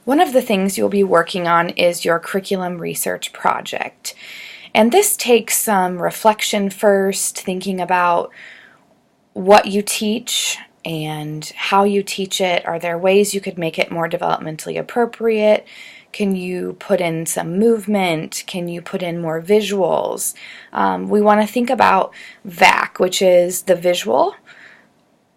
One of the things you'll be working on is your curriculum research project. And this takes some reflection first, thinking about what you teach and how you teach it. Are there ways you could make it more developmentally appropriate? Can you put in some movement? Can you put in more visuals? We want to think about VAC, which is the visual,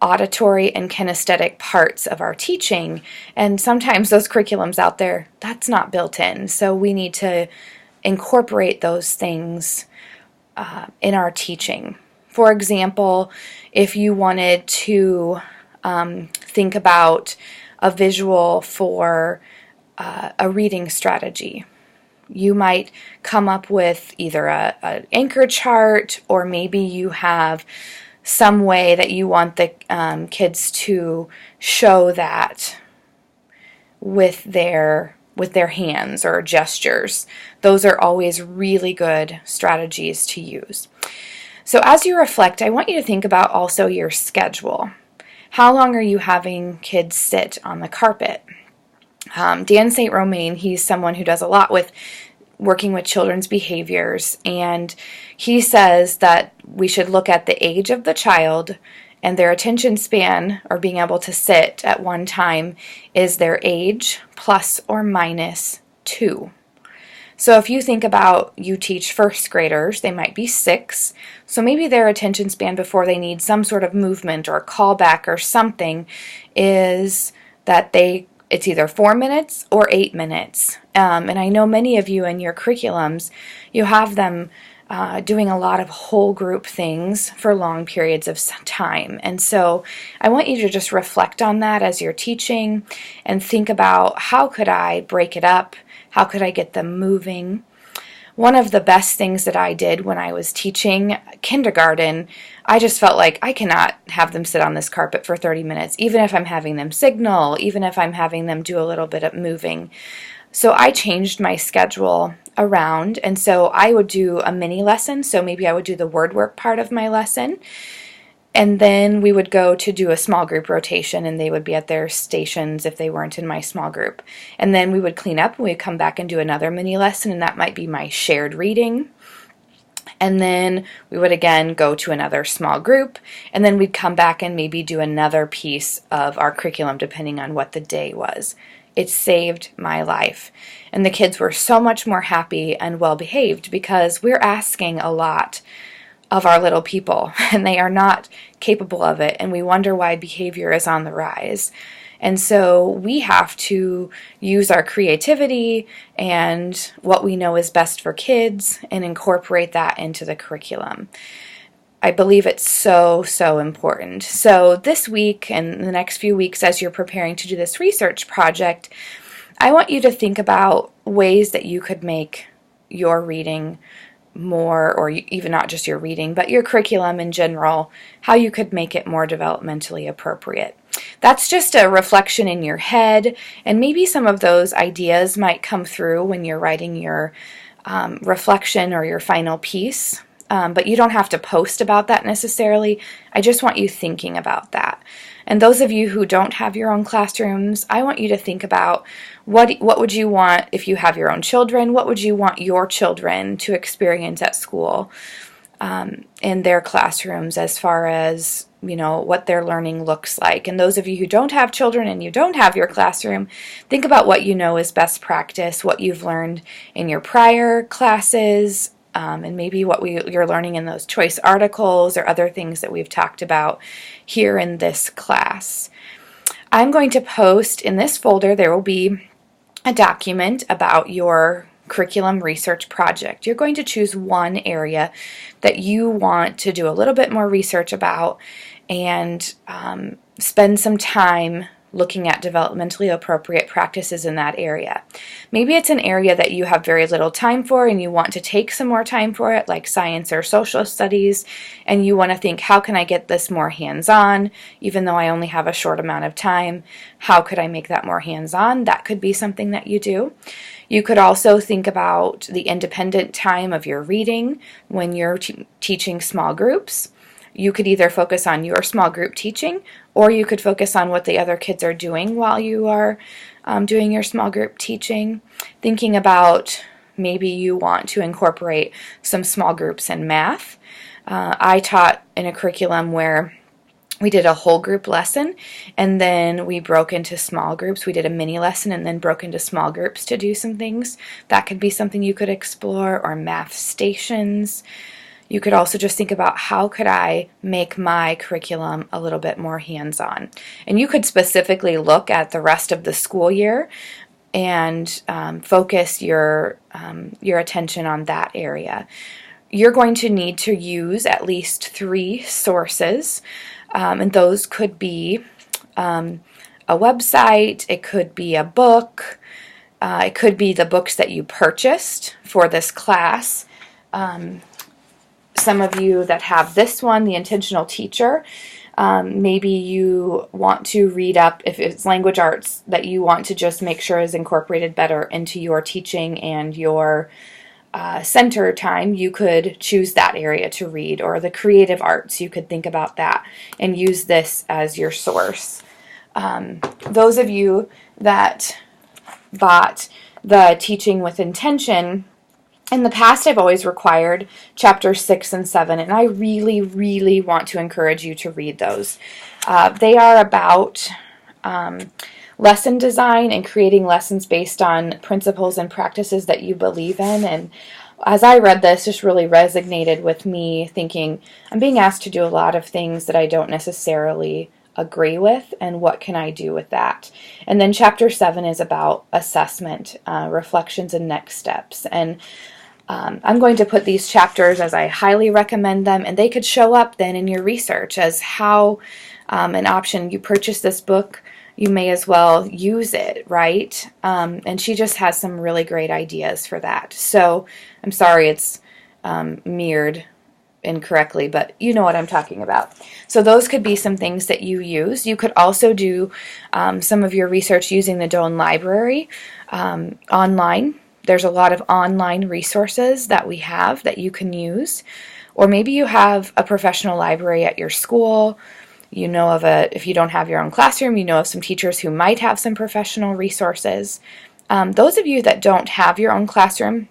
auditory, and kinesthetic parts of our teaching. And sometimes those curriculums out there, that's not built in. So we need to incorporate those things in our teaching. For example, if you wanted to think about a visual for a reading strategy, you might come up with either an anchor chart, or maybe you have some way that you want the kids to show that with their hands or gestures. Those are always really good strategies to use. So as you reflect, I want you to think about also your schedule. How long are you having kids sit on the carpet? Dan St. Romain, he's someone who does a lot with working with children's behaviors, and he says that we should look at the age of the child, and their attention span, or being able to sit at one time, is their age plus or minus 2. So if you think about, you teach first graders, they might be 6, so maybe their attention span before they need some sort of movement or callback or something is that it's either 4 minutes or 8 minutes. And I know many of you in your curriculums, you have them doing a lot of whole group things for long periods of time. And so I want you to just reflect on that as you're teaching and think about, how could I break it up? How could I get them moving? One of the best things that I did when I was teaching kindergarten, I just felt like I cannot have them sit on this carpet for 30 minutes, even if I'm having them signal, even if I'm having them do a little bit of moving. So I changed my schedule around, and so I would do a mini lesson. So maybe I would do the word work part of my lesson, and then we would go to do a small group rotation, and they would be at their stations if they weren't in my small group. And then we would clean up, and we'd come back and do another mini lesson, and that might be my shared reading. And then we would again go to another small group, and then we'd come back and maybe do another piece of our curriculum depending on what the day was. It saved my life. And the kids were so much more happy and well behaved because we're asking a lot of our little people, and they are not capable of it, and we wonder why behavior is on the rise. And so we have to use our creativity and what we know is best for kids and incorporate that into the curriculum. I believe it's so, so important. So this week and the next few weeks, as you're preparing to do this research project, I want you to think about ways that you could make your reading more, or even not just your reading, but your curriculum in general, how you could make it more developmentally appropriate. That's just a reflection in your head, and maybe some of those ideas might come through when you're writing your reflection or your final piece. But you don't have to post about that necessarily. I just want you thinking about that. And those of you who don't have your own classrooms, I want you to think about what would you want if you have your own children? What would you want your children to experience at school in their classrooms, as far as, what their learning looks like? And those of you who don't have children and you don't have your classroom, think about what you know is best practice, what you've learned in your prior classes, and maybe what you're learning in those choice articles or other things that we've talked about here in this class. I'm going to post in this folder, there will be a document about your curriculum research project. You're going to choose one area that you want to do a little bit more research about and spend some time looking at developmentally appropriate practices in that area. Maybe it's an area that you have very little time for and you want to take some more time for it, like science or social studies, and you want to think, how can I get this more hands-on, even though I only have a short amount of time? How could I make that more hands-on? That could be something that you do. You could also think about the independent time of your reading when you're teaching small groups. You could either focus on your small group teaching, or you could focus on what the other kids are doing while you are doing your small group teaching, thinking about maybe you want to incorporate some small groups in math. I taught in a curriculum where we did a whole group lesson and then we broke into small groups. We did a mini lesson and then broke into small groups to do some things. That could be something you could explore, or math stations. You could also just think about, how could I make my curriculum a little bit more hands-on? And you could specifically look at the rest of the school year and focus your attention on that area. You're going to need to use at least 3 sources, and those could be a website, it could be a book, it could be the books that you purchased for this class. Some of you that have this one, The Intentional Teacher, maybe you want to read up, if it's language arts that you want to just make sure is incorporated better into your teaching and your center time, you could choose that area to read. Or the creative arts, you could think about that and use this as your source. Those of you that bought the Teaching with Intention, in the past, I've always required chapters 6 and 7, and I really, really want to encourage you to read those. They are about lesson design and creating lessons based on principles and practices that you believe in. And as I read this, just really resonated with me, thinking, I'm being asked to do a lot of things that I don't necessarily agree with, and what can I do with that? And then chapter 7 is about assessment, reflections, and next steps. And I'm going to put these chapters as I highly recommend them, and they could show up then in your research as how an option. You purchase this book, you may as well use it, right? And she just has some really great ideas for that. So I'm sorry it's mirrored incorrectly, but you know what I'm talking about. So those could be some things that you use. You could also do some of your research using the Doane Library online. There's a lot of online resources that we have that you can use. Or maybe you have a professional library at your school. You know of if you don't have your own classroom, you know of some teachers who might have some professional resources. Those of you that don't have your own classroom,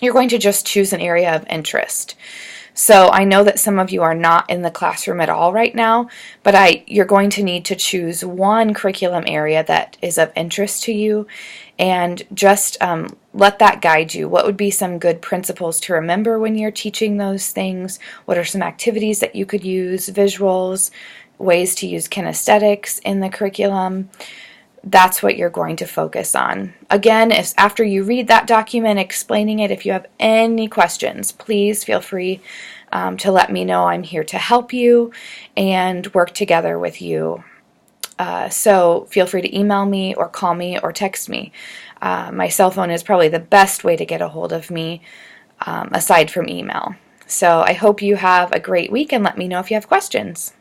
you're going to just choose an area of interest. So I know that some of you are not in the classroom at all right now, but you're going to need to choose one curriculum area that is of interest to you, and just let that guide you. What would be some good principles to remember when you're teaching those things? What are some activities that you could use, visuals, ways to use kinesthetics in the curriculum? That's what you're going to focus on. Again, if after you read that document explaining it, if you have any questions, please feel free to let me know. I'm here to help you and work together with you. So feel free to email me or call me or text me. My cell phone is probably the best way to get a hold of me aside from email. So I hope you have a great week, and let me know if you have questions.